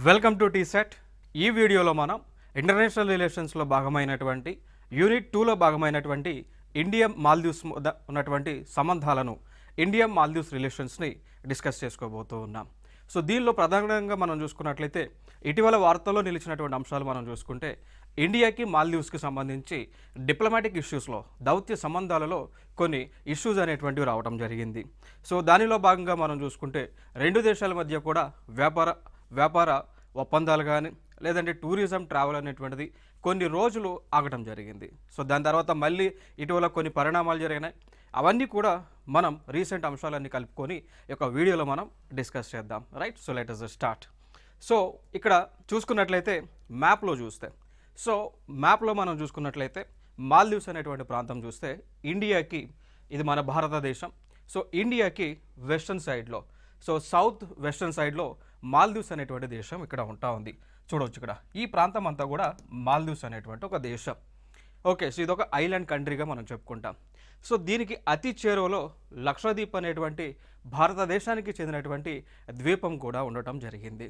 Welcome to టీసెట్. ఈ వీడియోలో మనం ఇంటర్నేషనల్ రిలేషన్స్లో భాగమైనటువంటి యూనిట్ 2లో భాగమైనటువంటి ఇండియా మాల్దీవ్స్ ఉన్నటువంటి సంబంధాలను ఇండియా మాల్దీవ్స్ రిలేషన్స్ని డిస్కస్ చేసుకోబోతూ ఉన్నాం. సో దీనిలో ప్రధానంగా మనం చూసుకున్నట్లయితే ఇటీవల వార్తల్లో నిలిచినటువంటి అంశాలు మనం చూసుకుంటే ఇండియాకి మాల్దీవ్స్కి సంబంధించి డిప్లొమాటిక్ ఇష్యూస్లో దౌత్య సంబంధాలలో కొన్ని ఇష్యూస్ అనేటువంటివి రావడం జరిగింది. సో దానిలో భాగంగా మనం చూసుకుంటే రెండు దేశాల మధ్య కూడా వ్యాపార ఒప్పందాలు కానీ లేదంటే టూరిజం ట్రావెల్ అనేటువంటిది కొన్ని రోజులు ఆగటం జరిగింది. సో దాని తర్వాత మళ్ళీ ఇటీవల కొన్ని పరిణామాలు జరిగినాయి. అవన్నీ కూడా మనం రీసెంట్ అంశాలన్నీ కలుపుకొని ఒక వీడియోలో మనం డిస్కస్ చేద్దాం. Right, so let us start. So ఇక్కడ చూసుకున్నట్లయితే మ్యాప్లో మనం చూసుకున్నట్లయితే మాల్దీవ్స్ అనేటువంటి ప్రాంతం చూస్తే ఇండియాకి ఇది మన భారతదేశం. సో ఇండియాకి వెస్టర్న్ సైడ్లో, సో సౌత్ వెస్టర్న్ సైడ్లో మాల్దీవ్స్ అనేటువంటి దేశం ఇక్కడ ఉంటా ఉంది. చూడవచ్చు ఇక్కడ ఈ ప్రాంతం అంతా కూడా మాల్దీవ్స్ అనేటువంటి ఒక దేశం. ఓకే, సో ఇది ఒక ఐలాండ్ కంట్రీగా మనం చెప్పుకుంటాం. సో దీనికి అతి చేరువలో లక్షద్వీప్ అనేటువంటి భారతదేశానికి చెందినటువంటి ద్వీపం కూడా ఉండటం జరిగింది.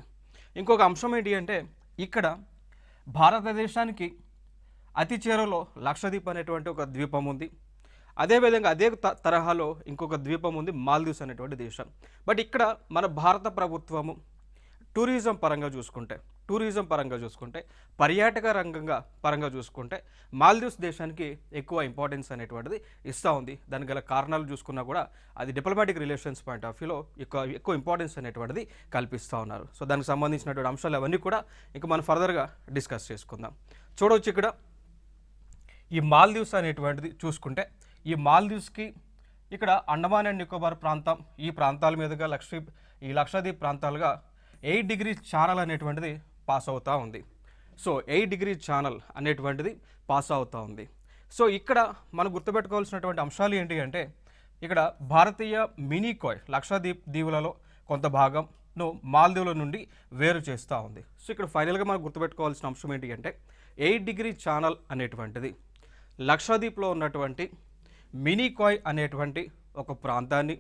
ఇంకొక అంశం ఏంటి అంటే ఇక్కడ భారతదేశానికి అతి చేరువలో లక్షద్వీప్ అనేటువంటి ఒక ద్వీపం ఉంది. అదేవిధంగా అదే తరహాలో ఇంకొక ద్వీపం ఉంది మాల్దీవ్స్ అనేటువంటి దేశం. బట్ ఇక్కడ మన భారత ప్రభుత్వము టూరిజం పరంగా చూసుకుంటే పర్యాటక పరంగా చూసుకుంటే మాల్దీవ్స్ దేశానికి ఎక్కువ ఇంపార్టెన్స్ అనేటువంటిది ఇస్తూ ఉంది. దానికి గల కారణాలు చూసుకున్నా కూడా అది డిప్లొమాటిక్ రిలేషన్స్ పాయింట్ ఆఫ్ వ్యూలో ఎక్కువ ఇంపార్టెన్స్ అనేటువంటిది కల్పిస్తూ ఉన్నారు. సో దానికి సంబంధించినటువంటి అంశాలు అవన్నీ కూడా ఇంకా మనం ఫర్దర్గా డిస్కస్ చేసుకుందాం. చూడవచ్చు ఇక్కడ ఈ మాల్దీవ్స్ అనేటువంటిది చూసుకుంటే ఈ మాల్దీవ్స్కి ఇక్కడ అండమాన్ అండ్ నికోబార్ ప్రాంతం, ఈ ప్రాంతాల మీదుగా లక్షద్వీప్ ప్రాంతాలుగా 8 డిగ్రీ ఛానల్ అనేటువంటిది పాస్ అవుతూ ఉంది. సో 8 డిగ్రీ ఛానల్ అనేటువంటిది పాస్ అవుతూ ఉంది. సో ఇక్కడ మనం గుర్తుపెట్టుకోవాల్సినటువంటి అంశాలు ఏంటి అంటే ఇక్కడ భారతీయ మినీకాయ్ లక్షద్వీప్ దీవులలో కొంత భాగంను మాల్దీవుల నుండి వేరు చేస్తూ ఉంది. సో ఇక్కడ ఫైనల్గా మనం గుర్తుపెట్టుకోవాల్సిన అంశం ఏంటి అంటే 8 డిగ్రీ ఛానల్ అనేటువంటిది లక్షద్వీప్లో ఉన్నటువంటి మినీకాయ్ అనేటువంటి ఒక ప్రాంతాన్ని,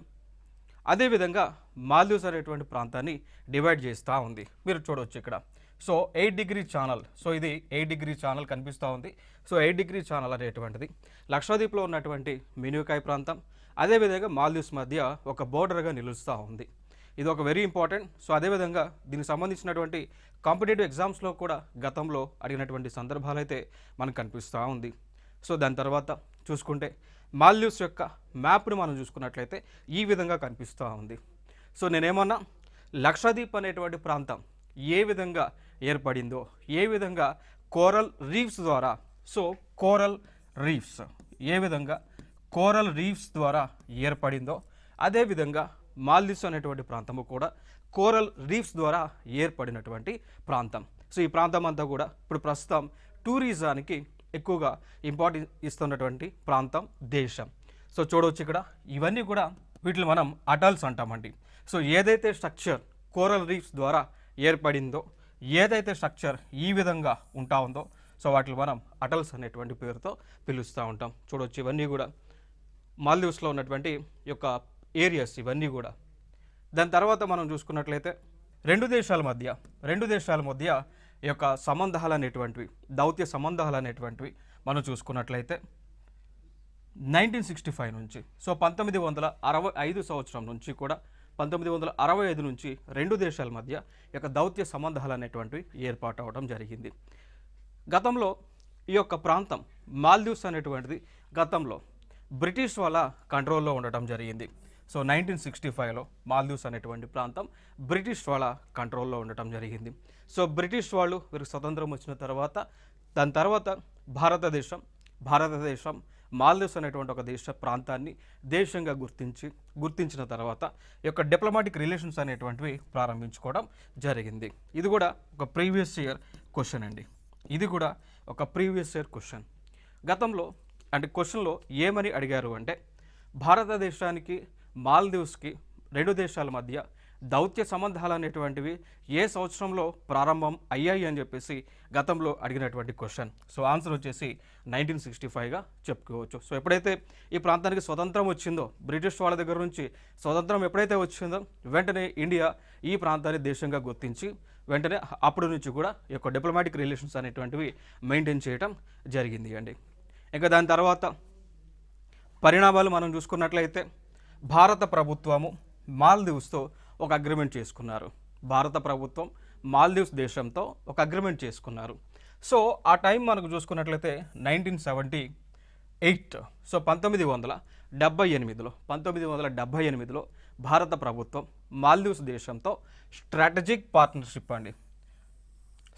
అదేవిధంగా మాల్దీవ్స్ అనేటువంటి ప్రాంతాన్ని డివైడ్ చేస్తూ ఉంది. మీరు చూడవచ్చు ఇక్కడ. సో 8 డిగ్రీ ఛానల్, సో ఇది 8 డిగ్రీ ఛానల్ కనిపిస్తూ ఉంది. సో 8 డిగ్రీ ఛానల్ అనేటువంటిది లక్షద్వీప్లో ఉన్నటువంటి మినీకాయ్ ప్రాంతం, అదేవిధంగా మాల్దీవ్స్ మధ్య ఒక బోర్డర్గా నిలుస్తూ ఉంది. ఇది ఒక వెరీ ఇంపార్టెంట్. సో అదేవిధంగా దీనికి సంబంధించినటువంటి కాంపిటేటివ్ ఎగ్జామ్స్లో కూడా గతంలో అడిగినటువంటి సందర్భాలు అయితే మనకు కనిపిస్తూ ఉంది. సో దాని తర్వాత చూసుకుంటే మాల్దీవ్స్ యొక్క మ్యాప్ను మనం చూసుకున్నట్లయితే ఈ విధంగా కనిపిస్తూ ఉంది. సో నేనేమన్నా లక్షద్వీప్ అనేటువంటి ప్రాంతం ఏ విధంగా ఏర్పడిందో, ఏ విధంగా కోరల్ రీఫ్స్ ద్వారా, సో కోరల్ రీఫ్స్ ద్వారా ఏర్పడిందో అదేవిధంగా మాల్దీవ్స్ అనేటువంటి ప్రాంతము కూడా కోరల్ రీఫ్స్ ద్వారా ఏర్పడినటువంటి ప్రాంతం. సో ఈ ప్రాంతం అంతా కూడా ఇప్పుడు ప్రస్తుతం టూరిజానికి ఎక్కువగా ఇంపార్టెన్స్ ఇస్తున్నటువంటి ప్రాంతం, దేశం. సో చూడవచ్చు ఇక్కడ ఇవన్నీ కూడా వీటిని మనం అటల్స్ అంటామండి. సో ఏదైతే స్ట్రక్చర్ కోరల్ రీఫ్స్ ద్వారా ఏర్పడిందో, ఏదైతే స్ట్రక్చర్ ఈ విధంగా ఉంటా ఉందో, సో వాటిని మనం అటల్స్ అనేటువంటి పేరుతో పిలుస్తూ ఉంటాం. చూడవచ్చు ఇవన్నీ కూడా మాల్దీవ్స్లో ఉన్నటువంటి యొక్క ఏరియాస్ ఇవన్నీ కూడా. దాని తర్వాత మనం చూసుకున్నట్లయితే రెండు దేశాల మధ్య ఈ యొక్క సంబంధాలు అనేటువంటివి, దౌత్య సంబంధాలు అనేటువంటివి మనం చూసుకున్నట్లయితే 1965 నుంచి, సో 1965 సంవత్సరం నుంచి కూడా 1965 నుంచి రెండు దేశాల మధ్య ఈ యొక్క దౌత్య సంబంధాలు అనేటువంటివి ఏర్పాటు అవడం జరిగింది. గతంలో ఈ యొక్క ప్రాంతం మాల్దీవ్స్ అనేటువంటిది గతంలో బ్రిటిష్ వాళ్ళ కంట్రోల్లో ఉండటం జరిగింది. సో 1965లో మాల్దీవ్స్ అనేటువంటి ప్రాంతం బ్రిటిష్ వాళ్ళ కంట్రోల్లో ఉండటం జరిగింది. సో బ్రిటిష్ వాళ్ళు వీరికి స్వతంత్రం వచ్చిన తర్వాత దాని తర్వాత భారతదేశం మాల్దీవ్స్ అనేటువంటి ఒక ప్రాంతాన్ని దేశంగా గుర్తించిన తర్వాత ఈ యొక్క డిప్లొమాటిక్ రిలేషన్స్ అనేటువంటివి ప్రారంభించుకోవడం జరిగింది. ఇది కూడా ఒక ప్రీవియస్ ఇయర్ క్వశ్చన్ అండి. గతంలో అంటే క్వశ్చన్లో ఏమని అడిగారు అంటే భారతదేశానికి మాల్దీవ్స్కి రెండు దేశాల మధ్య దౌత్య సంబంధాలు అనేటువంటివి ఏ సంవత్సరంలో ప్రారంభం అయ్యాయి అని చెప్పేసి గతంలో అడిగినటువంటి క్వశ్చన్. సో ఆన్సర్ వచ్చేసి 1965గా చెప్పుకోవచ్చు. సో ఎప్పుడైతే ఈ ప్రాంతానికి స్వతంత్రం వచ్చిందో, బ్రిటిష్ వాళ్ళ దగ్గర నుంచి స్వతంత్రం ఎప్పుడైతే వచ్చిందో వెంటనే ఇండియా ఈ ప్రాంతాన్ని దేశంగా గుర్తించి వెంటనే అప్పటి నుంచి కూడా ఈ యొక్క డిప్లొమాటిక్ రిలేషన్స్ అనేటువంటివి మెయింటైన్ చేయడం జరిగింది అండి. ఇంకా దాని తర్వాత పరిణామాలు మనం చూసుకున్నట్లయితే భారత ప్రభుత్వము మాల్దీవ్స్తో ఒక అగ్రిమెంట్ చేసుకున్నారు. భారత ప్రభుత్వం మాల్దీవ్స్ దేశంతో ఒక అగ్రిమెంట్ చేసుకున్నారు. సో ఆ టైం మనకు చూసుకున్నట్లయితే 1978, సో 1978లో భారత ప్రభుత్వం మాల్దీవ్స్ దేశంతో స్ట్రాటజిక్ పార్ట్నర్షిప్ అండి,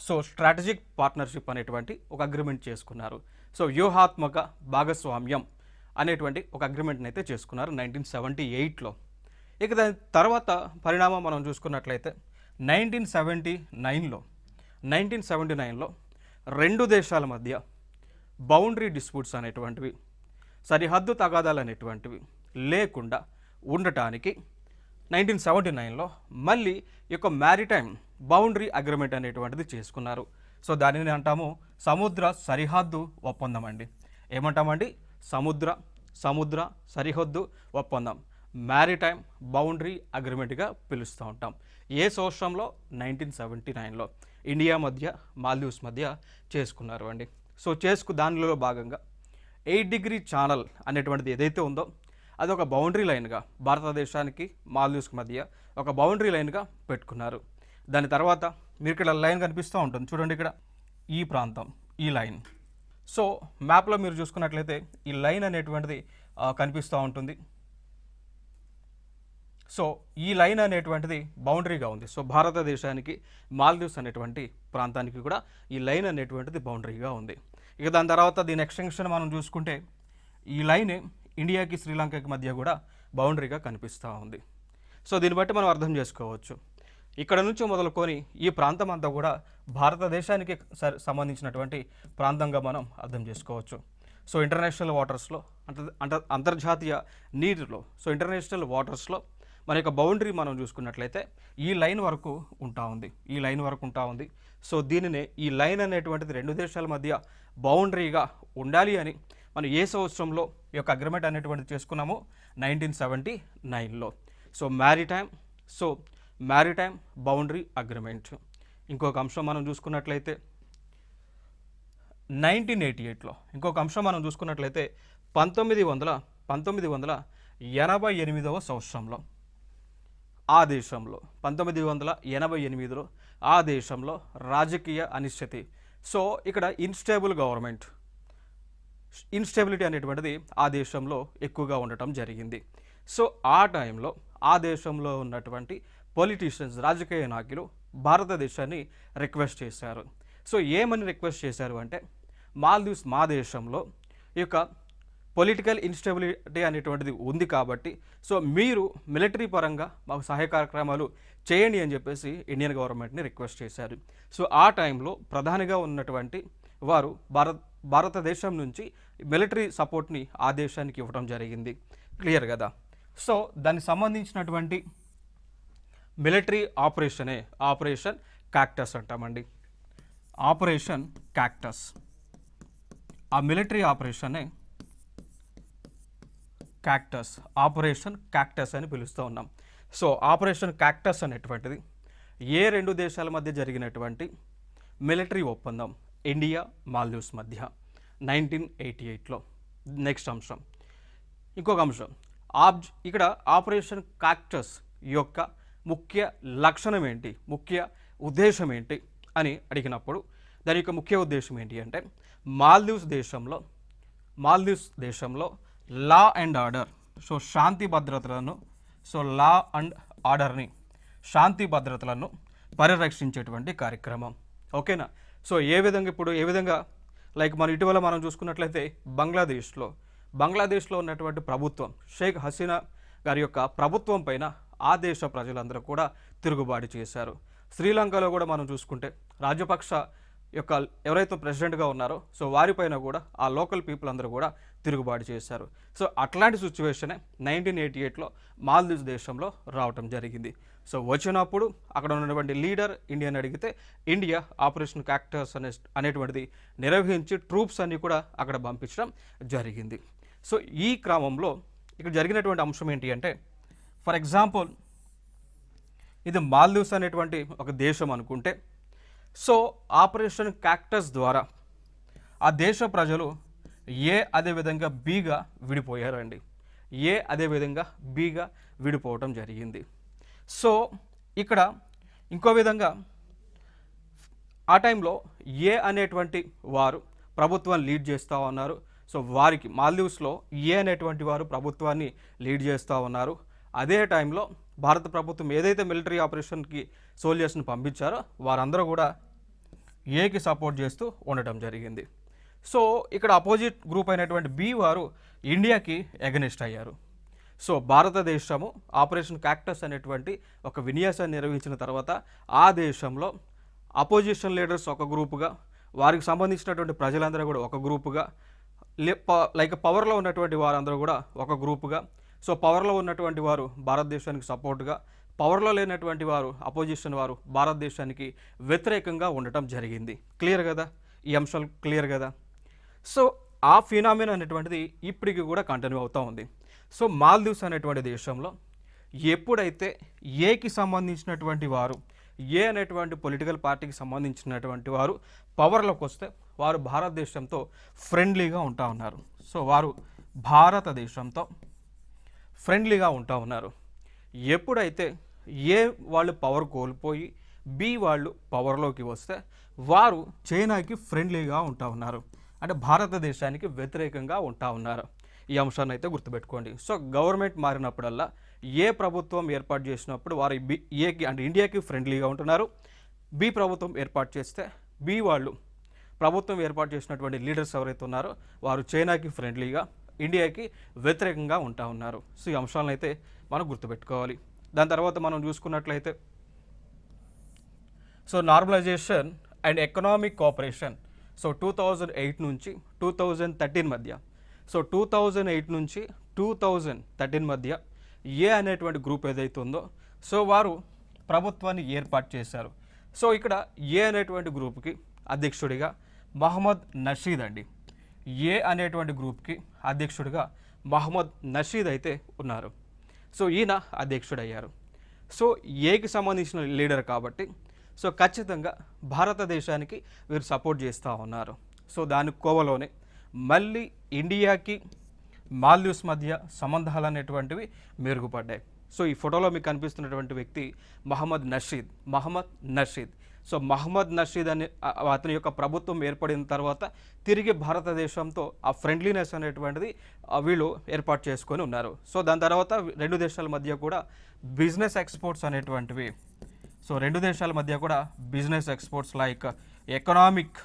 సో స్ట్రాటజిక్ పార్ట్నర్షిప్ అనేటువంటి ఒక అగ్రిమెంట్ చేసుకున్నారు. సో వ్యూహాత్మక భాగస్వామ్యం అనేటువంటి ఒక అగ్రిమెంట్ని అయితే చేసుకున్నారు 1978లో. ఇక దాని తర్వాత పరిణామం మనం చూసుకున్నట్లయితే 1979లో రెండు దేశాల మధ్య బౌండరీ డిస్ప్యూట్స్ అనేటువంటివి, సరిహద్దు తగాదాలు అనేటువంటివి లేకుండా ఉండటానికి 1979లో మళ్ళీ ఈ యొక్క మ్యారిటైమ్ బౌండరీ అగ్రిమెంట్ అనేటువంటిది చేసుకున్నారు. సో దానిని అంటాము సముద్ర సరిహద్దు ఒప్పందం అండి. ఏమంటామండి? సముద్ర సరిహద్దు ఒప్పందం, మ్యారిటైమ్ బౌండరీ అగ్రిమెంట్గా పిలుస్తూ ఉంటాం. ఏ సంవత్సరంలో? 1979లో ఇండియా మధ్య మాల్దీవ్స్ మధ్య చేసుకున్నారు అండి. సో దానిలో భాగంగా 8 డిగ్రీ ఛానల్ అనేటువంటిది ఏదైతే ఉందో అది ఒక బౌండరీ లైన్గా భారతదేశానికి మాల్దీవ్స్కి మధ్య ఒక బౌండరీ లైన్గా పెట్టుకున్నారు. దాని తర్వాత మీరు ఇక్కడ లైన్ కనిపిస్తూ ఉంటుంది చూడండి, ఇక్కడ ఈ ప్రాంతం, ఈ లైన్. సో మ్యాప్లో మీరు చూసుకున్నట్లయితే ఈ లైన్ అనేటువంటిది కనిపిస్తూ ఉంటుంది. సో ఈ లైన్ అనేటువంటిది బౌండరీగా ఉంది. సో భారతదేశానికి మాల్దీవ్స్ అనేటువంటి ప్రాంతానికి కూడా ఈ లైన్ అనేటువంటిది బౌండరీగా ఉంది. ఇక దాని తర్వాత దీని ఎక్స్టెన్షన్ మనం చూసుకుంటే ఈ లైన్ ఇండియాకి శ్రీలంకకి మధ్య కూడా బౌండరీగా కనిపిస్తూ ఉంది. సో దీన్ని బట్టి మనం అర్థం చేసుకోవచ్చు, ఇక్కడ నుంచి మొదలుకొని ఈ ప్రాంతం అంతా కూడా భారతదేశానికి సంబంధించినటువంటి ప్రాంతంగా మనం అర్థం చేసుకోవచ్చు. సో ఇంటర్నేషనల్ వాటర్స్లో అంతర్జాతీయ నీటిలో, సో ఇంటర్నేషనల్ వాటర్స్లో మన యొక్క బౌండరీ మనం చూసుకున్నట్లయితే ఈ లైన్ వరకు ఉంటా ఉంది. సో దీనినే ఈ లైన్ అనేటువంటిది రెండు దేశాల మధ్య బౌండరీగా ఉండాలి అని మనం ఏ సంవత్సరంలో ఈ యొక్క అగ్రిమెంట్ అనేటువంటిది చేసుకున్నామో 1979లో. So maritime boundary agreement. ఇంకొక అంశం మనం చూసుకున్నట్లయితే 1988లో 1988వ సంవత్సరంలో ఆ దేశంలో 1988లో ఆ దేశంలో రాజకీయ అనిశ్చితి, సో ఇక్కడ ఇన్స్టెబిలిటీ అనేటువంటిది ఆ దేశంలో ఎక్కువగా ఉండటం జరిగింది. సో ఆ టైంలో ఆ దేశంలో ఉన్నటువంటి పొలిటీషియన్స్, రాజకీయ నాయకులు భారతదేశాన్ని రిక్వెస్ట్ చేశారు. సో ఏమని రిక్వెస్ట్ చేశారు అంటే, మాల్దీవ్స్ మా దేశంలో ఈ యొక్క పొలిటికల్ ఇన్స్టెబిలిటీ అనేటువంటిది ఉంది కాబట్టి సో మీరు మిలిటరీ పరంగా మాకు సహాయ కార్యక్రమాలు చేయండి అని చెప్పేసి ఇండియన్ గవర్నమెంట్ని రిక్వెస్ట్ చేశారు. సో ఆ టైంలో ప్రధానిగా ఉన్నటువంటి వారు భారతదేశం నుంచి మిలిటరీ సపోర్ట్ని ఆ దేశానికి ఇవ్వడం జరిగింది. క్లియర్ కదా? సో దానికి సంబంధించినటువంటి మిలిటరీ ఆపరేషన్ క్యాక్టస్ అంటామండి. ఆపరేషన్ క్యాక్టస్, ఆ మిలిటరీ ఆపరేషన్ క్యాక్టస్ అని పిలుస్తూ ఉన్నాం. సో ఆపరేషన్ క్యాక్టస్ అనేటువంటిది ఏ రెండు దేశాల మధ్య జరిగినటువంటి మిలిటరీ ఒప్పందం ఇండియా మాల్దీవ్స్ మధ్య 1988లో. నెక్స్ట్ అంశం, ఇంకొక అంశం, ఇక్కడ ఆపరేషన్ క్యాక్టస్ యొక్క ముఖ్య లక్షణం ఏంటి, ముఖ్య ఉద్దేశం ఏంటి అని అడిగినప్పుడు దాని యొక్క ముఖ్య ఉద్దేశం ఏంటి అంటే, మాల్దీవ్స్ దేశంలో లా అండ్ ఆర్డర్, సో శాంతి భద్రతలను, సో లా అండ్ ఆర్డర్ని, శాంతి భద్రతలను పరిరక్షించేటువంటి కార్యక్రమం. ఓకేనా? సో ఏ విధంగా లైక్ మనం ఇటీవల మనం చూసుకున్నట్లయితే బంగ్లాదేశ్లో ఉన్నటువంటి ప్రభుత్వం, షేక్ హసీనా గారి యొక్క ప్రభుత్వం పైన ఆ దేశ ప్రజలందరూ కూడా తిరుగుబాటు చేశారు. శ్రీలంకలో కూడా మనం చూసుకుంటే రాజపక్ష యొక్క ఎవరైతే ప్రెసిడెంట్గా ఉన్నారో సో వారిపైన కూడా ఆ లోకల్ పీపుల్ అందరూ కూడా తిరుగుబాటు చేశారు. సో అట్లాంటి సిచ్యువేషనే 1988లో మాల్దీవ్స్ దేశంలో రావటం జరిగింది. సో వచ్చినప్పుడు అక్కడ ఉన్నటువంటి లీడర్ ఇండియాని అడిగితే ఇండియా ఆపరేషన్ క్యాక్టస్ అనేటువంటిది నిర్వహించి ట్రూప్స్ అన్ని కూడా అక్కడ పంపించడం జరిగింది. సో ఈ క్రమంలో ఇక్కడ జరిగినటువంటి అంశం ఏంటి అంటే, ఫర్ ఎగ్జాంపుల్ ఇది మాల్దీవ్స్ అనేటువంటి ఒక దేశం అనుకుంటే సో ఆపరేషన్ క్యాక్టస్ ద్వారా ఆ దేశ ప్రజలు ఏ అదేవిధంగా బీగా విడిపోయారండి. ఏ అదేవిధంగా బీగా విడిపోవటం జరిగింది. సో ఇక్కడ ఇంకో విధంగా ఆ టైంలో ఏ అనేటువంటి వారు ప్రభుత్వాన్ని లీడ్ చేస్తూ ఉన్నారు. సో వారికి మాల్దీవ్స్లో ఏ అనేటువంటి వారు ప్రభుత్వాన్ని లీడ్ చేస్తూ ఉన్నారు. అదే టైంలో భారత ప్రభుత్వం ఏదైతే మిలిటరీ ఆపరేషన్కి సోల్జర్స్ని పంపించారో వారందరూ కూడా ఏకి సపోర్ట్ చేస్తూ ఉండటం జరిగింది. సో ఇక్కడ అపోజిట్ గ్రూప్ అయినటువంటి బి వారు ఇండియాకి ఎగనిస్ట్ అయ్యారు. సో భారతదేశము ఆపరేషన్ క్యాక్టస్ అనేటువంటి ఒక విన్యాసాన్ని నిర్వహించిన తర్వాత ఆ దేశంలో అపోజిషన్ లీడర్స్ ఒక గ్రూపుగా, వారికి సంబంధించినటువంటి ప్రజలందరూ కూడా ఒక గ్రూపుగా, లైక్ పవర్లో ఉన్నటువంటి వారందరూ కూడా ఒక గ్రూపుగా, సో పవర్లో ఉన్నటువంటి వారు భారతదేశానికి సపోర్ట్గా, పవర్లో లేనటువంటి వారు అపోజిషన్ వారు భారతదేశానికి వ్యతిరేకంగా ఉండటం జరిగింది. క్లియర్ కదా? ఈ అంశాలు క్లియర్ కదా? సో ఆ ఫినామినా అనేటువంటిది ఇప్పటికి కూడా కంటిన్యూ అవుతూ ఉంది. సో మాల్దీవ్స్ అనేటువంటి దేశంలో ఎప్పుడైతే ఏకి సంబంధించినటువంటి వారు, ఏ అనేటువంటి పొలిటికల్ పార్టీకి సంబంధించినటువంటి వారు పవర్లోకి వస్తే వారు భారతదేశంతో ఫ్రెండ్లీగా ఉంటా ఉన్నారు. సో వారు భారతదేశంతో ఫ్రెండ్లీగా ఉంటా ఉన్నారు. ఎప్పుడైతే ఏ వాళ్ళు పవర్ కోల్పోయి బి వాళ్ళు పవర్లోకి వస్తే వారు చైనాకి ఫ్రెండ్లీగా ఉంటా ఉన్నారు, అంటే భారతదేశానికి వ్యతిరేకంగా ఉంటా ఉన్నారు. ఈ అంశాన్ని అయితే గుర్తుపెట్టుకోండి. సో గవర్నమెంట్ మారినప్పుడల్లా ఏ ప్రభుత్వం ఏర్పాటు చేసినప్పుడు వారు ఏకి అంటే ఇండియాకి ఫ్రెండ్లీగా ఉంటున్నారు. బి ప్రభుత్వం ఏర్పాటు చేస్తే బి వాళ్ళు ప్రభుత్వం ఏర్పాటు చేసినటువంటి లీడర్స్ ఎవరైతే ఉన్నారో వారు చైనాకి ఫ్రెండ్లీగా, ఇండియాకి వ్యతిరేకంగా ఉంటా ఉన్నారు. సో ఈ అంశాలను అయితే మనం గుర్తుపెట్టుకోవాలి. దాని తర్వాత మనం చూసుకున్నట్లయితే so normalisation and economic cooperation. So 2008 నుంచి 2013 మధ్య, సో 2008 నుంచి 2013 మధ్య ఏ అనేటువంటి గ్రూప్ ఏదైతే ఉందో సో వారు ప్రభుత్వాన్ని ఏర్పాటు చేశారు. సో ఇక్కడ ఏ అనేటువంటి గ్రూప్కి అధ్యక్షుడిగా మహమ్మద్ నషీద్ అండి. ఏ అనేటువంటి గ్రూప్కి అధ్యక్షుడిగా మహమ్మద్ నషీద్ అయితే ఉన్నారు. సో ఈయన అధ్యక్షుడయ్యారు. సో ఏకి సంబంధించిన లీడర్ కాబట్టి సో ఖచ్చితంగా భారతదేశానికి వీరు సపోర్ట్ చేస్తూ ఉన్నారు. సో దాని కోవలోనే మళ్ళీ ఇండియాకి మాల్దీవ్స్ మధ్య సంబంధాలు అనేటువంటివి మెరుగుపడ్డాయి. సో ఈ ఫోటోలో మీకు కనిపిస్తున్నటువంటి వ్యక్తి మహమ్మద్ నషీద్. సో మహమ్మద్ నషీద్ అనే అతని యొక్క ప్రభుత్వం ఏర్పడిన తర్వాత తిరిగి భారతదేశంతో ఆ ఫ్రెండ్లీనెస్ అనేటువంటిది వీళ్ళు ఏర్పాటు చేసుకొని ఉన్నారు. సో దాని తర్వాత రెండు దేశాల మధ్య కూడా బిజినెస్ ఎక్స్పోర్ట్స్ అనేటువంటివి, సో రెండు దేశాల మధ్య కూడా business exports like economic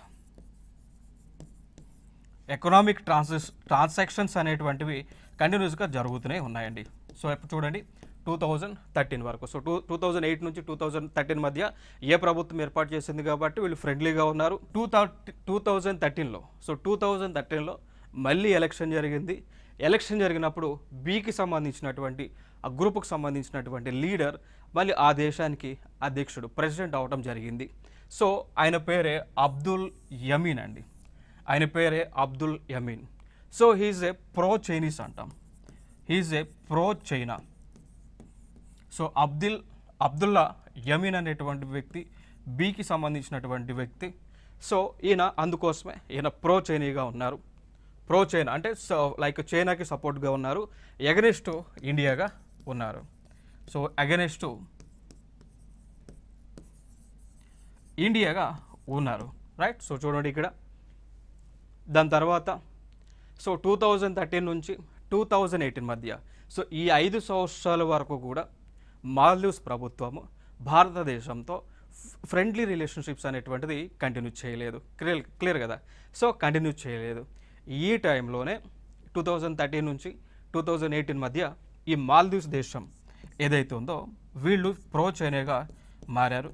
transactions అనేటువంటివి కంటిన్యూస్గా జరుగుతూనే ఉన్నాయండి. సో ఇప్పుడు చూడండి 2013 వరకు, సో 2008 నుంచి 2013 మధ్య ఏ ప్రభుత్వం ఏర్పాటు చేసింది కాబట్టి వీళ్ళు ఫ్రెండ్లీగా ఉన్నారు. 2013లో సో 2013లో మళ్ళీ ఎలక్షన్ జరిగింది. ఎలక్షన్ జరిగినప్పుడు బీకి సంబంధించినటువంటి ఆ గ్రూప్కి సంబంధించినటువంటి లీడర్ మళ్ళీ ఆ దేశానికి అధ్యక్షుడు ప్రెసిడెంట్ అవడం జరిగింది. సో ఆయన పేరే అబ్దుల్ యమీన్ అండి. ఆయన పేరే Abdulla Yameen. So he's a pro Chinese అంటాం, he's a pro China. So Abdulla Yameen అనేటువంటి వ్యక్తి బీకి సంబంధించినటువంటి వ్యక్తి. సో ఈయన అందుకోసమే ఈయన ప్రో చైనీగా ఉన్నారు. ప్రో చైనా అంటే లైక్ చైనాకి సపోర్ట్గా ఉన్నారు, ఎగనెస్ట్ ఇండియాగా ఉన్నారు. సో అగెనెస్ట్ ఇండియాగా ఉన్నారు, రైట్. సో చూడండి ఇక్కడ. దాని తర్వాత సో 2013 నుంచి 2018 మధ్య, సో ఈ 5 సంవత్సరాల వరకు కూడా మాల్దీవ్స్ ప్రభుత్వము భారతదేశంతో ఫ్రెండ్లీ రిలేషన్షిప్స్ అనేటువంటిది కంటిన్యూ చేయలేదు. క్లియర్ కదా? సో కంటిన్యూ చేయలేదు. ఈ టైంలోనే 2013 నుంచి 2018 మధ్య ఈ మాల్దీవ్స్ దేశం ఏదైతే ఉందో వీళ్ళు ప్రో చైనాగా మారారు.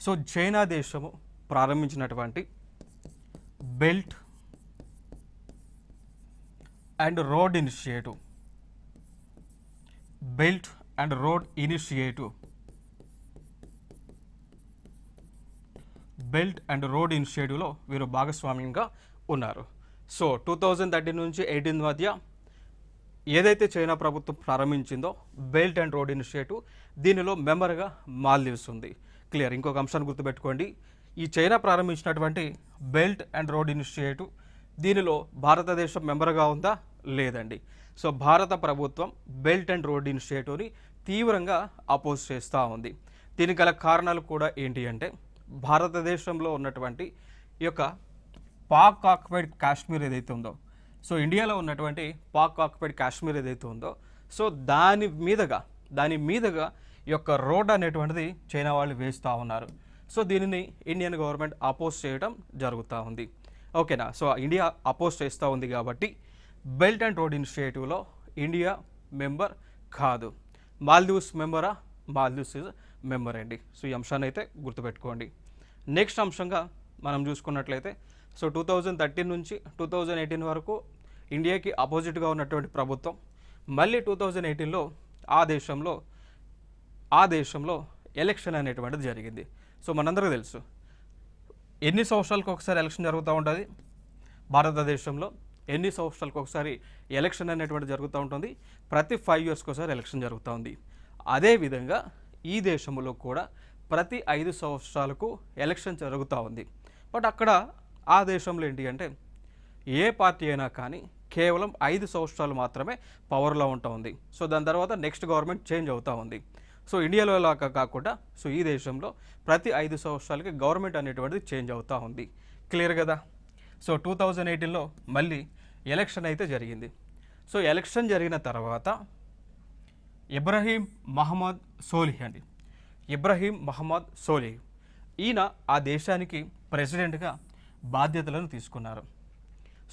సో చైనా దేశము ప్రారంభించినటువంటి belt and road initiative, belt and road initiative, belt and road ఇనిషియేటివ్లో వీరు భాగస్వామ్యంగా ఉన్నారు. సో 2013 నుంచి 18 మధ్య ఏదైతే చైనా ప్రభుత్వం ప్రారంభించిందో బెల్ట్ అండ్ రోడ్ ఇనిషియేటివ్, దీనిలో మెంబర్గా మాల్దీవ్స్ ఉంది. క్లియర్. ఇంకొక అంశాన్ని గుర్తుపెట్టుకోండి, ఈ చైనా ప్రారంభించినటువంటి బెల్ట్ అండ్ రోడ్ ఇనిషియేటివ్ దీనిలో భారతదేశం మెంబర్గా ఉందా? లేదండి. సో భారత ప్రభుత్వం బెల్ట్ అండ్ రోడ్ ఇనిషియేటివ్ని తీవ్రంగా అపోజ్ చేస్తూ ఉంది. దీనికి గల కారణాలు కూడా ఏంటి అంటే, భారతదేశంలో ఉన్నటువంటి ఈ యొక్క పాక్ ఆక్యుపైడ్ కాశ్మీర్ ఏదైతే ఉందో, సో ఇండియాలో ఉన్నటువంటి పాక్ ఆక్యుపైడ్ కాశ్మీర్ ఏదైతే ఉందో, సో దాని మీదగా ఈ యొక్క రోడ్ అనేటువంటిది చైనా వాళ్ళు వేస్తూ ఉన్నారు. సో దీనిని ఇండియన్ గవర్నమెంట్ అపోజ్ చేయడం జరుగుతూ ఉంది. ఓకేనా? సో ఇండియా అపోజ్ చేస్తూ ఉంది కాబట్టి బెల్ట్ అండ్ రోడ్ ఇనిషియేటివ్లో ఇండియా మెంబర్ కాదు. మాల్దీవ్స్ మెంబరా? మాల్దీవ్స్ ఇస్ మెంబర్ అండి. సో ఈ అంశాన్ని అయితే గుర్తుపెట్టుకోండి. నెక్స్ట్ అంశంగా మనం చూసుకున్నట్లయితే, సో 2013 నుంచి 2018 వరకు ఇండియాకి అపోజిట్గా ఉన్నటువంటి ప్రభుత్వం మళ్ళీ 2018లో ఆ దేశంలో ఎలక్షన్ అనేటువంటిది జరిగింది. సో మనందరికీ తెలుసు ఎన్ని సంవత్సరాలకు ఒకసారి ఎలక్షన్ జరుగుతూ ఉంటుంది భారతదేశంలో, ఎన్ని సంవత్సరాలకు ఒకసారి ఎలక్షన్ అనేటువంటి జరుగుతూ ఉంటుంది, ప్రతి 5 ఇయర్స్కి ఒకసారి ఎలక్షన్ జరుగుతూ ఉంది. అదేవిధంగా ఈ దేశంలో కూడా ప్రతి 5 సంవత్సరాలకు ఎలక్షన్ జరుగుతూ ఉంది. బట్ అక్కడ ఆ దేశంలో ఏంటి అంటే, ఏ పార్టీ అయినా కానీ కేవలం 5 సంవత్సరాలు మాత్రమే పవర్లో ఉంటా ఉంది. సో దాని తర్వాత నెక్స్ట్ గవర్నమెంట్ చేంజ్ అవుతూ ఉంది. సో ఇండియాలో లాగా కాకుండా సో ఈ దేశంలో ప్రతి 5 సంవత్సరాలకి గవర్నమెంట్ అనేటువంటిది చేంజ్ అవుతూ ఉంది. క్లియర్ కదా? సో 2018లో మళ్ళీ ఎలక్షన్ అయితే జరిగింది. సో ఎలక్షన్ జరిగిన తర్వాత ఇబ్రహీం మహమ్మద్ సోలిహ్ అండి, ఇబ్రహీం మహమ్మద్ సోలిహ్ ఈయన ఆ దేశానికి ప్రెసిడెంట్గా బాధ్యతలను తీసుకున్నారు.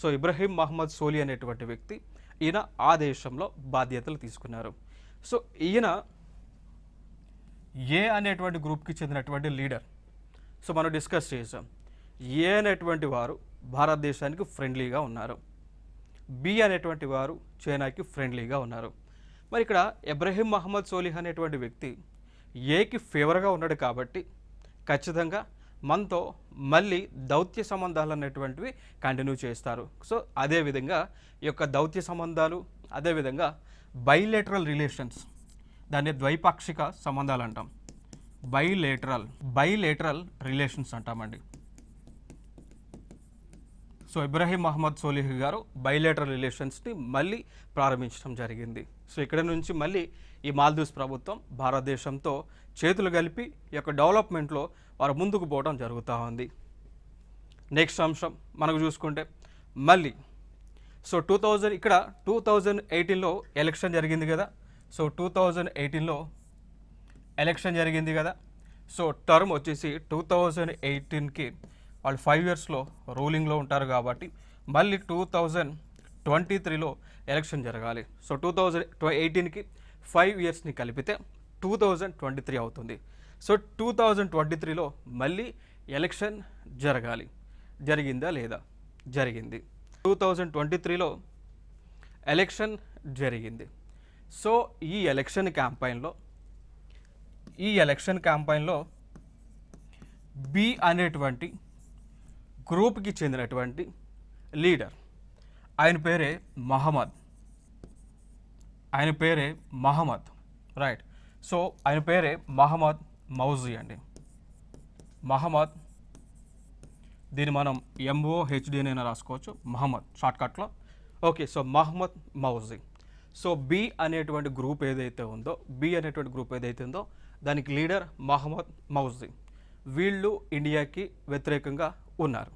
సో ఇబ్రహీం మహమ్మద్ సోలి అనేటువంటి వ్యక్తి ఈయన ఆ దేశంలో బాధ్యతలు తీసుకున్నారు. సో ఈయన ఏ అనేటువంటి గ్రూప్కి చెందినటువంటి లీడర్. సో మనం డిస్కస్ చేసాం. ఏ అనేటువంటి వారు భారతదేశానికి ఫ్రెండ్లీగా ఉన్నారు, బి అనేటువంటి వారు చైనాకి ఫ్రెండ్లీగా ఉన్నారు. మరి ఇక్కడ ఇబ్రహీం మహమ్మద్ సోలిహ్ అనేటువంటి వ్యక్తి ఏకి ఫేవర్గా ఉన్నాడు కాబట్టి ఖచ్చితంగా మనతో మళ్ళీ దౌత్య సంబంధాలు అనేటువంటివి కంటిన్యూ చేస్తారు. సో అదేవిధంగా ఈ యొక్క దౌత్య సంబంధాలు, అదేవిధంగా బైలేటరల్ రిలేషన్స్, దాన్ని ద్వైపాక్షిక సంబంధాలు అంటాం. బైలేటరల్ రిలేషన్స్ అంటామండి. సో ఇబ్రహీం మహమ్మద్ సోలిహ్ గారు బైలేటరల్ రిలేషన్స్ని మళ్ళీ ప్రారంభించడం జరిగింది. సో ఇక్కడ నుంచి మళ్ళీ ఈ మాల్దీవ్స్ ప్రభుత్వం భారతదేశంతో చేతులు కలిపి ఈ యొక్క డెవలప్మెంట్లో వారు ముందుకు పోవడం జరుగుతూ ఉంది. నెక్స్ట్ అంశం మనకు చూసుకుంటే మళ్ళీ సో 2018లో ఎలక్షన్ జరిగింది కదా. సో 2018లో ఎలక్షన్ జరిగింది కదా. సో టర్మ్ వచ్చేసి 2018కి వాళ్ళు 5 ఇయర్స్లో రూలింగ్లో ఉంటారు కాబట్టి మళ్ళీ 2023లో ఎలక్షన్ జరగాలి. సో 2018కి 5 ఇయర్స్ని కలిపితే 2023 అవుతుంది. సో 2023లో మళ్ళీ ఎలక్షన్ జరగాలి. జరిగిందా లేదా? జరిగింది. 2023లో ఎలక్షన్ జరిగింది. సో ఈ ఎలక్షన్ క్యాంపైన్లో బి అనేటువంటి గ్రూప్కి చెందినటువంటి లీడర్, ఆయన పేరే మహమ్మద్, రైట్. సో ఆయన పేరే మహమ్మద్ మౌజీ అండి. మహమ్మద్, దీన్ని మనం MOHD అయినా రాసుకోవచ్చు, మహమ్మద్ షార్ట్కట్లో. Okay, so Mohammed Mauji. So B అనేటువంటి గ్రూప్ ఏదైతే ఉందో దానికి లీడర్ మహమ్మద్ మౌజీ. వీళ్ళు ఇండియాకి వ్యతిరేకంగా ఉన్నారు.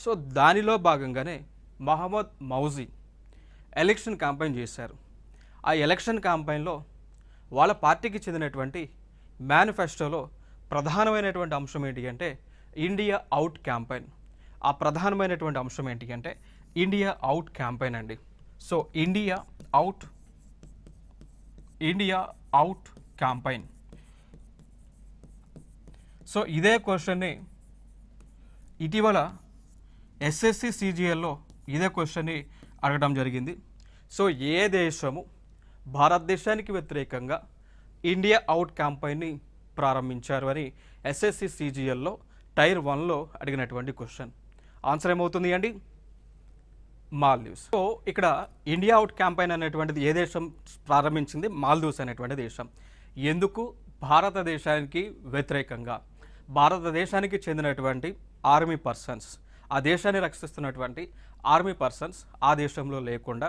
సో దానిలో భాగంగానే మహమ్మద్ మౌజీ ఎలక్షన్ క్యాంపెయిన్ చేశారు. ఆ ఎలక్షన్ క్యాంపెయిన్లో వాళ్ళ పార్టీకి చెందినటువంటి మేనిఫెస్టోలో ప్రధానమైనటువంటి అంశం ఏంటి అంటే ఇండియా అవుట్ క్యాంపెయిన్. ఆ ప్రధానమైనటువంటి అంశం ఏంటి అంటే ఇండియా అవుట్ క్యాంపెయిన్ అండి. So India out campaign. So ఇదే క్వశ్చన్ని ఇటీవల SSC CGLలో ఇదే క్వశ్చన్ని అడగడం జరిగింది. సో ఏ దేశము భారతదేశానికి వ్యతిరేకంగా ఇండియా అవుట్ క్యాంపెయిన్ని ప్రారంభించారు అని SSC CGLలో టైర్ 1లో అడిగినటువంటి క్వశ్చన్. ఆన్సర్ ఏమవుతుంది అండి? మాల్దీవ్స్. సో ఇక్కడ ఇండియా అవుట్ క్యాంపెయిన్ అనేటువంటిది ఏ దేశం ప్రారంభించింది? మాల్దీవ్స్ అనేటువంటి దేశం. ఎందుకు? భారతదేశానికి వ్యతిరేకంగా. భారతదేశానికి చెందినటువంటి ఆర్మీ పర్సన్స్, ఆ దేశాన్ని రక్షిస్తున్నటువంటి ఆర్మీ పర్సన్స్ ఆ దేశంలో లేకుండా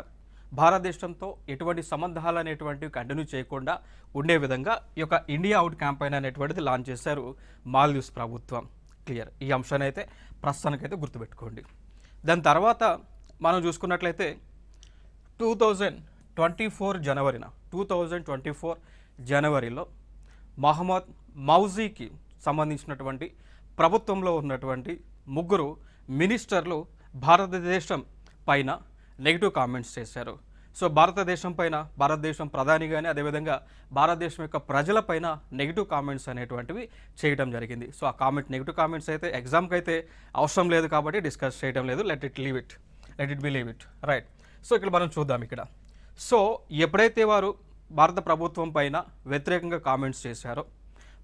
భారతదేశంతో ఎటువంటి సంబంధాలు అనేటువంటివి కంటిన్యూ చేయకుండా ఉండే విధంగా ఈ యొక్క ఇండియా అవుట్ క్యాంపెయిన్ అనేటువంటిది లాంచ్ చేశారు మాల్దీవ్స్ ప్రభుత్వం. క్లియర్. ఈ అంశాన్ని అయితే ప్రస్తుతానికైతే గుర్తుపెట్టుకోండి. దాని తర్వాత మనం చూసుకున్నట్లయితే 2024 జనవరిలో మహమ్మద్ మౌజీకి సంబంధించినటువంటి ప్రభుత్వంలో ఉన్నటువంటి ముగ్గురు మినిస్టర్లు భారతదేశం పైన నెగిటివ్ కామెంట్స్ చేశారు. సో భారతదేశం పైన, భారతదేశం ప్రధాని కానీ అదేవిధంగా భారతదేశం యొక్క ప్రజలపైన నెగిటివ్ కామెంట్స్ అనేటువంటివి చేయడం జరిగింది. సో ఆ నెగిటివ్ కామెంట్స్ అయితే ఎగ్జామ్కి అయితే అవసరం లేదు కాబట్టి డిస్కస్ చేయడం లేదు. Let it be leave it right. So ఇక్కడ మనం చూద్దాం. ఇక్కడ సో ఎప్పుడైతే వారు భారత ప్రభుత్వం పైన వ్యతిరేకంగా కామెంట్స్ చేశారో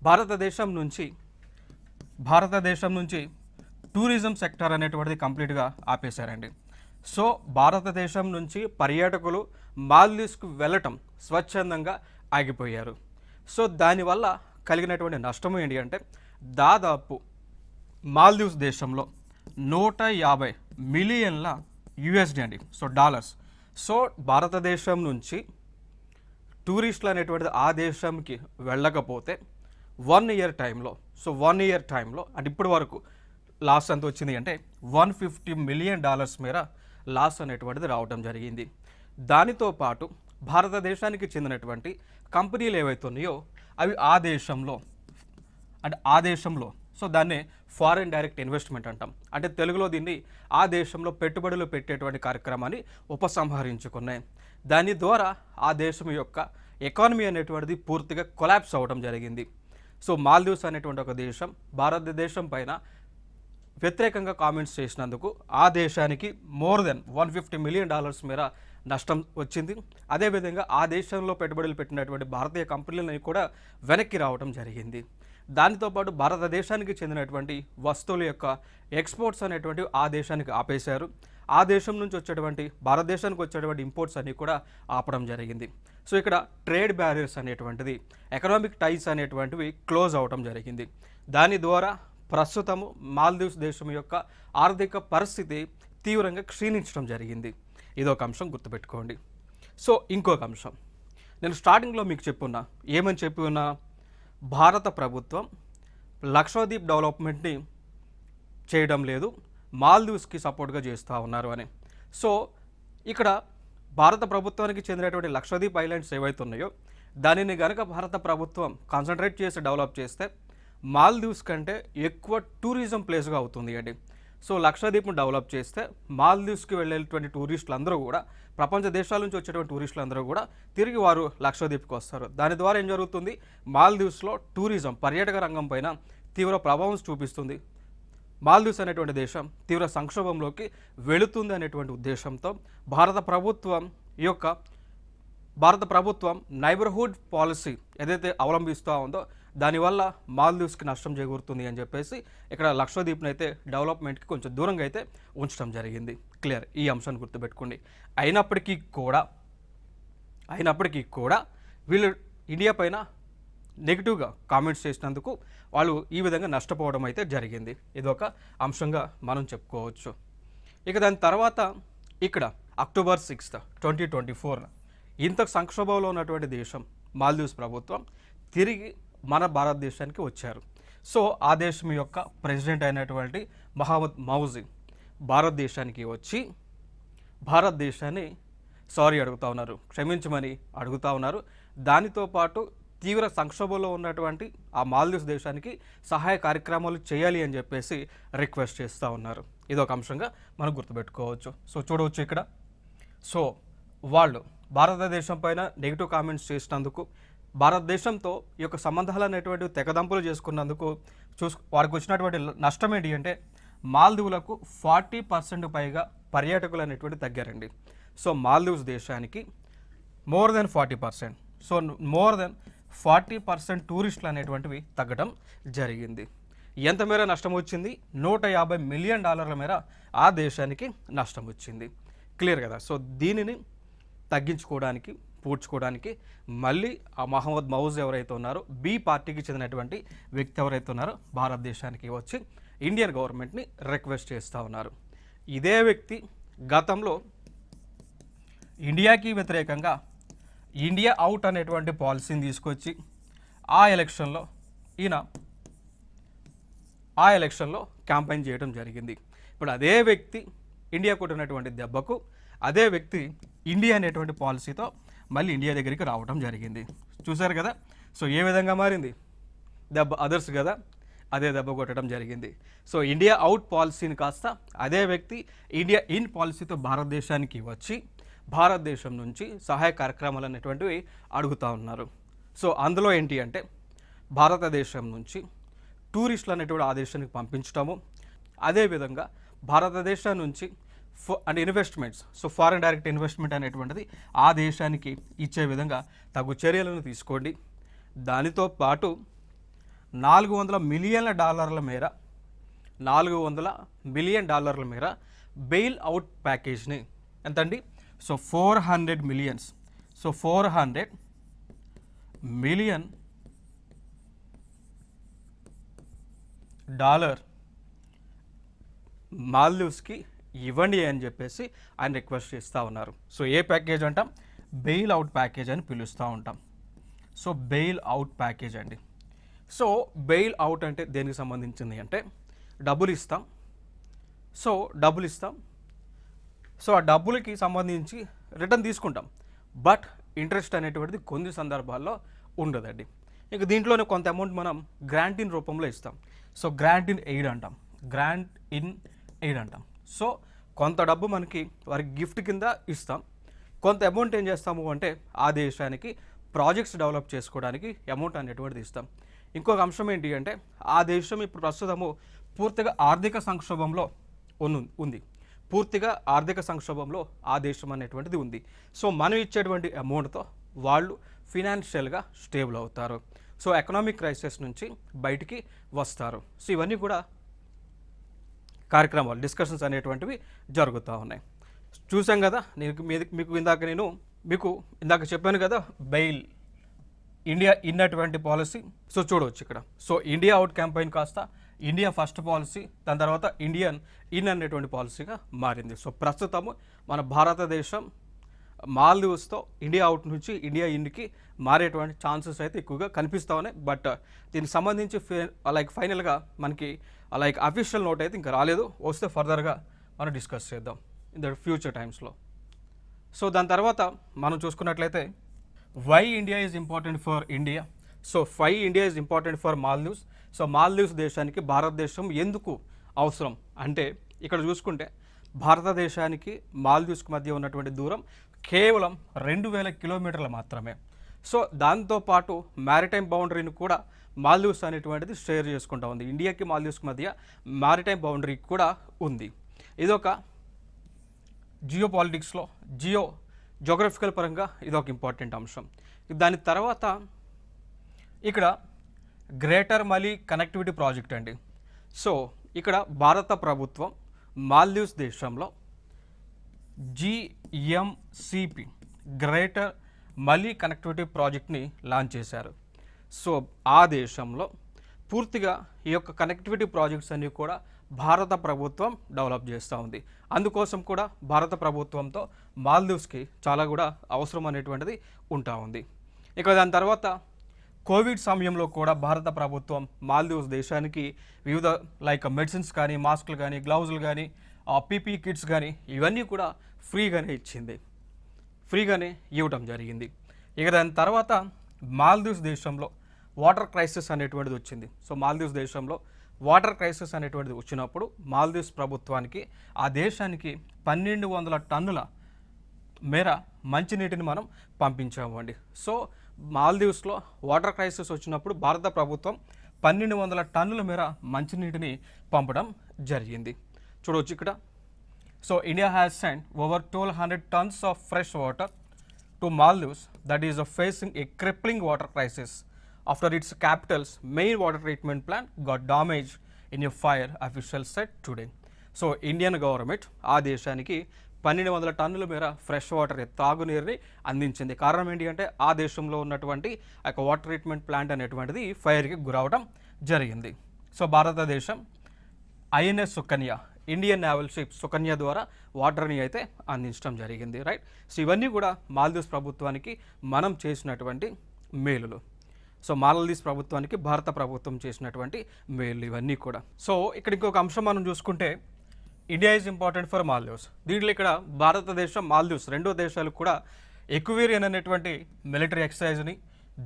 భారతదేశం నుంచి టూరిజం సెక్టర్ అనేటువంటిది కంప్లీట్గా ఆపేశారండి. సో భారతదేశం నుంచి పర్యాటకులు మాల్దీవ్స్కు వెళ్ళటం స్వచ్ఛందంగా ఆగిపోయారు. సో దానివల్ల కలిగినటువంటి నష్టం ఏంటి అంటే దాదాపు మాల్దీవ్స్ దేశంలో 150 మిలియన్ల యుఎస్డి అండి. So dollars. సో భారతదేశం నుంచి టూరిస్టులు అనేటువంటిది ఆ దేశంకి వెళ్ళకపోతే 1 ఇయర్ టైంలో అంటే ఇప్పటి వరకు లాస్ ఎంత వచ్చింది అంటే $150 మిలియన్ మేర లాస్ అనేటువంటిది రావడం జరిగింది. దానితో పాటు భారతదేశానికి చెందినటువంటి కంపెనీలు ఏవైతే ఉన్నాయో అవి ఆ దేశంలో సో దాన్నే ఫారెన్ డైరెక్ట్ ఇన్వెస్ట్మెంట్ అంటాం. అంటే తెలుగులో దీన్ని ఆ దేశంలో పెట్టుబడులు పెట్టేటువంటి కార్యక్రమాన్ని ఉపసంహరించుకున్నాయి. దాని ద్వారా ఆ దేశం యొక్క ఎకానమీ అనేటువంటిది పూర్తిగా కొలాప్స్ అవ్వడం జరిగింది. సో మాల్దీవ్స్ అనేటువంటి ఒక దేశం భారతదేశం పైన వ్యతిరేకంగా కామెంట్స్ చేసినందుకు ఆ దేశానికి మోర్ దెన్ $150 మిలియన్ మేర నష్టం వచ్చింది. అదేవిధంగా ఆ దేశంలో పెట్టుబడులు పెట్టినటువంటి భారతీయ కంపెనీలని కూడా వెనక్కి రావడం జరిగింది. దానితో పాటు భారతదేశానికి చెందినటువంటి వస్తువుల యొక్క ఎక్స్పోర్ట్స్ అనేటువంటివి ఆ దేశానికి ఆపేశారు. ఆ దేశం నుంచి వచ్చేటువంటి భారతదేశానికి వచ్చేటువంటి ఇంపోర్ట్స్ అన్నీ కూడా ఆపడం జరిగింది. సో ఇక్కడ ట్రేడ్ బ్యారియర్స్ అనేటువంటిది, ఎకనామిక్ టైస్ అనేటువంటివి క్లోజ్ అవడం జరిగింది. దాని ద్వారా ప్రస్తుతము మాల్దీవ్స్ దేశం యొక్క ఆర్థిక పరిస్థితి తీవ్రంగా క్షీణించడం జరిగింది. ఇదొక అంశం గుర్తుపెట్టుకోండి. సో ఇంకొక అంశం నేను స్టార్టింగ్లో మీకు చెప్పి ఉన్నా భారత ప్రభుత్వం లక్షద్వీప్ డెవలప్మెంట్ని చేయడం లేదు, మాల్దీవ్స్కి సపోర్ట్గా చేస్తూ ఉన్నారు అని. సో ఇక్కడ భారత ప్రభుత్వానికి చెందినటువంటి లక్షద్వీప్ ఐలాండ్స్ ఏవైతే ఉన్నాయో దానిని కనుక భారత ప్రభుత్వం కాన్సన్ట్రేట్ చేసి డెవలప్ చేస్తే మాల్దీవ్స్ కంటే ఎక్కువ టూరిజం ప్లేస్గా అవుతుంది అండి. సో లక్షద్వీప్ను డెవలప్ చేస్తే మాల్దీవ్స్కి వెళ్ళేటువంటి టూరిస్టులు అందరూ కూడా, ప్రపంచ దేశాల నుంచి వచ్చేటువంటి టూరిస్టులు అందరూ కూడా తిరిగి వారు లక్షద్వీప్కి వస్తారు. దాని ద్వారా ఏం జరుగుతుంది, మాల్దీవ్స్లో టూరిజం పర్యాటక రంగం పైన తీవ్ర ప్రభావం చూపిస్తుంది. మాల్దీవ్స్ అనేటువంటి దేశం తీవ్ర సంక్షోభంలోకి వెళుతుంది అనేటువంటి ఉద్దేశంతో భారత ప్రభుత్వం నైబర్హుడ్ పాలసీ ఏదైతే అవలంబిస్తూ ఉందో దానివల్ల మాల్దీవ్స్కి నష్టం చేకూరుతుంది అని చెప్పేసి ఇక్కడ లక్షద్వీప్ని అయితే డెవలప్మెంట్కి కొంచెం దూరంగా అయితే ఉంచడం జరిగింది. క్లియర్. ఈ అంశాన్ని గుర్తుపెట్టుకోండి. అయినప్పటికీ కూడా వీళ్ళు ఇండియా పైన నెగిటివ్గా కామెంట్స్ చేసినందుకు వాళ్ళు ఈ విధంగా నష్టపోవడం అయితే జరిగింది. ఇదొక అంశంగా మనం చెప్పుకోవచ్చు. ఇక దాని తర్వాత ఇక్కడ October 6, 2024 ఇంత సంక్షోభంలో ఉన్నటువంటి దేశం మాల్దీవ్స్ ప్రభుత్వం తిరిగి మన భారతదేశానికి వచ్చారు. సో ఆ దేశం యొక్క ప్రెసిడెంట్ అయినటువంటి మహమ్మద్ మౌజీ భారతదేశానికి వచ్చి భారతదేశాన్ని క్షమించమని అడుగుతూ ఉన్నారు. దానితో పాటు తీవ్ర సంక్షోభంలో ఉన్నటువంటి ఆ మాల్దీవ్స్ దేశానికి సహాయ కార్యక్రమాలు చేయాలి అని చెప్పేసి రిక్వెస్ట్ చేస్తూ ఉన్నారు. ఇదొక అంశంగా మనం గుర్తుపెట్టుకోవచ్చు. సో చూడవచ్చు ఇక్కడ. సో వాళ్ళు భారతదేశం పైన నెగిటివ్ కామెంట్స్ చేసినందుకు, భారతదేశంతో ఈ యొక్క సంబంధాలు అనేటువంటి తెగదంపులు చేసుకున్నందుకు వారికి వచ్చినటువంటి నష్టం ఏంటి అంటే మాల్దీవులకు 40% పైగా పర్యాటకులు అనేటువంటి తగ్గారండి. సో మాల్దీవ్స్ దేశానికి మోర్ దెన్ 40% టూరిస్టులు అనేటువంటివి తగ్గడం జరిగింది. ఎంత మేర నష్టం వచ్చింది? $150 మిలియన్ మేర ఆ దేశానికి నష్టం వచ్చింది. క్లియర్ కదా. సో దీనిని తగ్గించుకోవడానికి పూడ్చుకోవడానికి మళ్ళీ ఆ మహమ్మద్ మౌజ్ ఎవరైతే ఉన్నారో బి పార్టీకి చెందినటువంటి వ్యక్తి ఎవరైతే ఉన్నారో భారతదేశానికి వచ్చి ఇండియన్ గవర్నమెంట్ని రిక్వెస్ట్ చేస్తూ ఉన్నారు. ఇదే వ్యక్తి గతంలో ఇండియాకి వ్యతిరేకంగా ఇండియా అవుట్ అనేటువంటి పాలసీని తీసుకొచ్చి ఆ ఎలక్షన్లో క్యాంపెయిన్ చేయడం జరిగింది. ఇప్పుడు అదే వ్యక్తి ఇండియా కొట్టినటువంటి దెబ్బకు అదే వ్యక్తి ఇండియా అనేటువంటి పాలసీతో మళ్ళీ ఇండియా దగ్గరికి రావడం జరిగింది. చూశారు కదా. సో ఏ విధంగా మారింది దెబ్బ, అదర్స్ కదా, అదే దెబ్బ కొట్టడం జరిగింది. సో ఇండియా అవుట్ పాలసీని కాస్త అదే వ్యక్తి ఇండియా ఇన్ పాలసీతో భారతదేశానికి వచ్చి భారతదేశం నుంచి సహాయ కార్యక్రమాలు అనేటువంటివి అడుగుతూ ఉన్నారు. సో అందులో ఏంటి అంటే భారతదేశం నుంచి టూరిస్టులు అనేటువంటి ఆ దేశానికి పంపించడము, అదేవిధంగా భారతదేశం నుంచి and investments, so foreign direct investment అనేటువంటిది ఆ దేశానికి ఇచ్చే విధంగా తగు చర్యలను తీసుకోండి. దానితో పాటు $400 మిలియన్ మేర బెయిల్ అవుట్ ప్యాకేజ్ని ఎంతండి, సో $400 మిలియన్స్, సో $400 మిలియన్ మాల్దీవ్స్కి ఇవ్వండి అని చెప్పేసి ఆయన రిక్వెస్ట్ చేస్తూ ఉన్నారు. సో ఏ ప్యాకేజ్ అంటాం, బెయిల్ అవుట్ ప్యాకేజ్ అని పిలుస్తూ ఉంటాం. సో బెయిల్ అవుట్ ప్యాకేజ్ అండి. సో బెయిల్ అవుట్ అంటే దేనికి సంబంధించింది అంటే డబ్బులు ఇస్తాం. సో ఆ డబ్బులకి సంబంధించి రిటర్న్ తీసుకుంటాం, బట్ ఇంట్రెస్ట్ అనేటువంటిది కొన్ని సందర్భాల్లో ఉండదండి. ఇక దీంట్లోనే కొంత అమౌంట్ మనం గ్రాంట్ ఇన్ రూపంలో ఇస్తాం. సో గ్రాంట్ ఇన్ ఎయిడ్ అంటాం. సో కొంత డబ్బు మనకి వారికి గిఫ్ట్ కింద ఇస్తాం, కొంత అమౌంట్ ఏం చేస్తాము అంటే ఆ దేశానికి ప్రాజెక్ట్స్ డెవలప్ చేసుకోవడానికి అమౌంట్ అనేటువంటిది ఇస్తాం. ఇంకొక అంశం ఏంటి అంటే ఆ దేశం ఇప్పుడు ప్రస్తుతము పూర్తిగా ఆర్థిక సంక్షోభంలో ఉంది. ఆ దేశం అనేటువంటిది ఉంది. సో మనం ఇచ్చేటువంటి అమౌంట్తో వాళ్ళు ఫినాన్షియల్గా స్టేబుల్ అవుతారు. సో ఎకనామిక్ క్రైసిస్ నుంచి బయటికి వస్తారు. సో ఇవన్నీ కూడా కార్యక్రమాలు, డిస్కషన్స్ అనేటువంటివి జరుగుతూ ఉన్నాయి. చూసాం కదా. మీకు ఇందాక చెప్పాను కదా, బెయిల్ ఇండియా ఇన్ అటువంటి పాలసీ. సో చూడవచ్చు ఇక్కడ. సో ఇండియా అవుట్ క్యాంపెయిన్ కాస్త ఇండియా ఫస్ట్ పాలసీ, దాని తర్వాత ఇండియన్ ఇన్ అనేటువంటి పాలసీగా మారింది. సో ప్రస్తుతము మన భారతదేశం మాల్దీవ్స్తో ఇండియా అవుట్ నుంచి ఇండియా ఇన్కి మారేటువంటి ఛాన్సెస్ అయితే ఎక్కువగా కనిపిస్తూ ఉన్నాయి. బట్ దీనికి సంబంధించి ఫైనల్గా మనకి అఫీషియల్ నోట్ అయితే ఇంకా రాలేదు. వస్తే ఫర్దర్గా మనం డిస్కస్ చేద్దాం ఇన్ ద ఫ్యూచర్ టైమ్స్లో. సో దాని తర్వాత మనం చూసుకున్నట్లయితే why India is important for India. So India is important for Maldives. So Maldives దేశానికి భారతదేశం ఎందుకు అవసరం అంటే ఇక్కడ చూసుకుంటే భారతదేశానికి మాల్దీవ్స్కి మధ్య ఉన్నటువంటి దూరం కేవలం 2000 కిలోమీటర్లు మాత్రమే. సో దాంతోపాటు మ్యారిటైమ్ బౌండరీని కూడా మాల్దీవ్స్ అనేటువంటిది షేర్ చేసుకుంటూ ఉంది. ఇండియాకి మాల్దీవ్స్కి మధ్య మ్యారిటైమ్ బౌండరీ కూడా ఉంది. ఇదొక జియోపాలిటిక్స్లో జోగ్రఫికల్ పరంగా ఇదొక ఇంపార్టెంట్ అంశం. దాని తర్వాత ఇక్కడ గ్రేటర్ మలీ కనెక్టివిటీ ప్రాజెక్ట్ అండి. సో ఇక్కడ భారత ప్రభుత్వం మాల్దీవ్స్ దేశంలో GMCP గ్రేటర్ మలీ కనెక్టివిటీ ప్రాజెక్ట్ని లాంచ్ చేశారు. సో ఆ దేశంలో పూర్తిగా ఈ యొక్క కనెక్టివిటీ ప్రాజెక్ట్స్ అన్నీ కూడా భారత ప్రభుత్వం డెవలప్ చేస్తూ ఉంది. అందుకోసం కూడా భారత ప్రభుత్వంతో మాల్దీవ్స్కి చాలా కూడా అవసరం అనేటువంటిది ఉంటా ఉంది. ఇక దాని తర్వాత కోవిడ్ సమయంలో కూడా భారత ప్రభుత్వం మాల్దీవ్స్ దేశానికి వివిధ మెడిసిన్స్ కానీ, మాస్కులు కానీ, గ్లౌజులు కానీ, PPE కిట్స్ కానీ ఇవన్నీ కూడా ఫ్రీగానే ఇవ్వడం జరిగింది. ఇక దాని తర్వాత మాల్దీవ్స్ దేశంలో వాటర్ క్రైసిస్ అనేటువంటిది వచ్చింది. సో మాల్దీవ్స్ దేశంలో వాటర్ క్రైసిస్ అనేటువంటిది వచ్చినప్పుడు మాల్దీవ్స్ ప్రభుత్వానికి ఆ దేశానికి 1200 టన్నుల మేర మంచినీటిని మనం పంపించాము అండి. సో మాల్దీవ్స్లో వాటర్ క్రైసిస్ వచ్చినప్పుడు భారత ప్రభుత్వం 1200 టన్నుల మేర మంచినీటిని పంపడం జరిగింది. చూడవచ్చు ఇక్కడ. So India has send over 1200 tons of fresh water to Maldives that is facing a crippling water crisis after its capital's main water treatment plant got damaged in a fire, officials said today. So Indian government ఆ దేశానికి 1200 టన్నుల మేర fresh water తాగునీరుని అందించింది. కారణం ఏంటి అంటే ఆ దేశంలో ఉన్నటువంటి ఆ యొక్క వాటర్ ట్రీట్మెంట్ ప్లాంట్ అనేటువంటిది ఫైర్కి గురవడం జరిగింది. సో భారతదేశం INS Sukanya, Indian naval ship Sukanya ద్వారా వాటర్ని అయితే అందించడం జరిగింది. రైట్. సో ఇవన్నీ కూడా మాల్దీవ్స్ ప్రభుత్వానికి మనం చేసినటువంటి మేలులు. సో మాల్దీవ్స్ ప్రభుత్వానికి భారత ప్రభుత్వం చేసినటువంటి మేలు ఇవన్నీ కూడా. సో ఇక్కడ ఇంకొక అంశం మనం చూసుకుంటే India is important for Maldives. దీంట్లో ఇక్కడ భారతదేశం మాల్దీవ్స్ రెండో దేశాలకు కూడా ఎక్వేరియన్ అనేటువంటి మిలిటరీ ఎక్సర్సైజ్ని,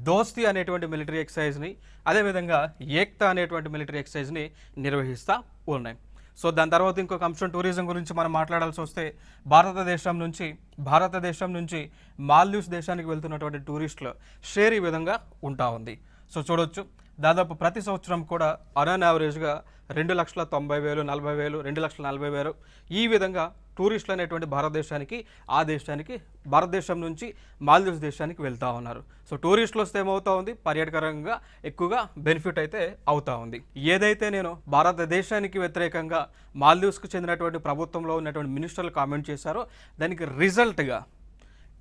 దోస్తీ అనేటువంటి మిలిటరీ ఎక్సర్సైజ్ని, అదేవిధంగా ఏక్తా అనేటువంటి మిలిటరీ ఎక్సర్సైజ్ని నిర్వహిస్తూ ఉన్నాయి. సో దాని తర్వాత ఇంకొక అంశం టూరిజం గురించి మనం మాట్లాడాల్సి వస్తే భారతదేశం నుంచి మాల్దీవ్స్ దేశానికి వెళ్తున్నటువంటి టూరిస్టుల షేర్ ఈ విధంగా ఉంటా ఉంది. సో చూడొచ్చు, దాదాపు ప్రతి సంవత్సరం కూడా ఆన్ యావరేజ్గా 2,90,000, 40,000, 2,40,000 ఈ విధంగా టూరిస్టులు అనేటువంటి భారతదేశం నుంచి మాల్దీవ్స్ దేశానికి వెళ్తూ ఉన్నారు. సో టూరిస్టులు వస్తే ఏమవుతా ఉంది, పర్యాటకరంగా ఎక్కువగా బెనిఫిట్ అయితే అవుతా ఉంది. ఏదైతే నేను భారతదేశానికి వ్యతిరేకంగా మాల్దీవ్స్కు చెందినటువంటి ప్రభుత్వంలో ఉన్నటువంటి మినిస్టర్లు కామెంట్ చేశారో దానికి రిజల్ట్గా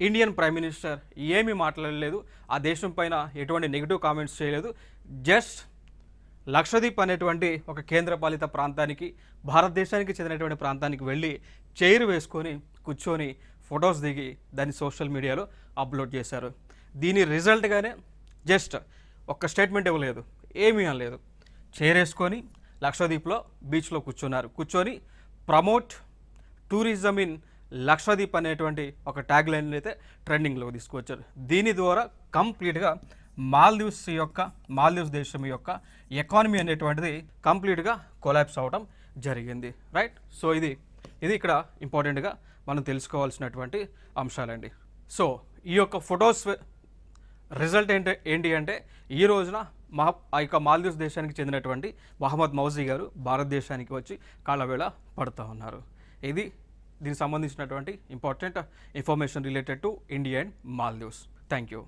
ఇండియన్ ప్రైమ్ మినిస్టర్ ఏమీ మాట్లాడలేదు, ఆ దేశం పైన ఎటువంటి నెగిటివ్ కామెంట్స్ చేయలేదు. జస్ట్ లక్షద్వీప్ అనేటువంటి ఒక కేంద్రపాలిత ప్రాంతానికి, భారతదేశానికి చెందినటువంటి ప్రాంతానికి వెళ్ళి చైర్ వేసుకొని కూర్చొని ఫొటోస్ దిగి దాన్ని సోషల్ మీడియాలో అప్లోడ్ చేశారు. దీని రిజల్ట్గానే జస్ట్ ఒక్క స్టేట్మెంట్ ఇవ్వలేదు, ఏమీ అనలేదు. చైర్ వేసుకొని లక్షద్వీప్లో బీచ్లో కూర్చొని ప్రమోట్ టూరిజం ఇన్ లక్షద్వీప్ అనేటువంటి ఒక ట్యాగ్ లైన్ అయితే ట్రెండింగ్లో తీసుకొచ్చారు. దీని ద్వారా కంప్లీట్గా మాల్దీవ్స్ దేశం యొక్క ఎకానమీ అనేటువంటిది కంప్లీట్గా కొలాప్స్ అవడం జరిగింది. రైట్. సో ఇది ఇక్కడ ఇంపార్టెంట్గా మనం తెలుసుకోవాల్సినటువంటి అంశాలండి. సో ఈ యొక్క ఫొటోస్ రిజల్ట్ ఏంటి అంటే ఈ రోజున ఆ యొక్క మాల్దీవ్స్ దేశానికి చెందినటువంటి మహమ్మద్ మౌజీ గారు భారతదేశానికి వచ్చి కాళ్ళవేళ పడుతూ ఉన్నారు. దీనికి సంబంధించినటువంటి important information related to India and Maldives. Thank you.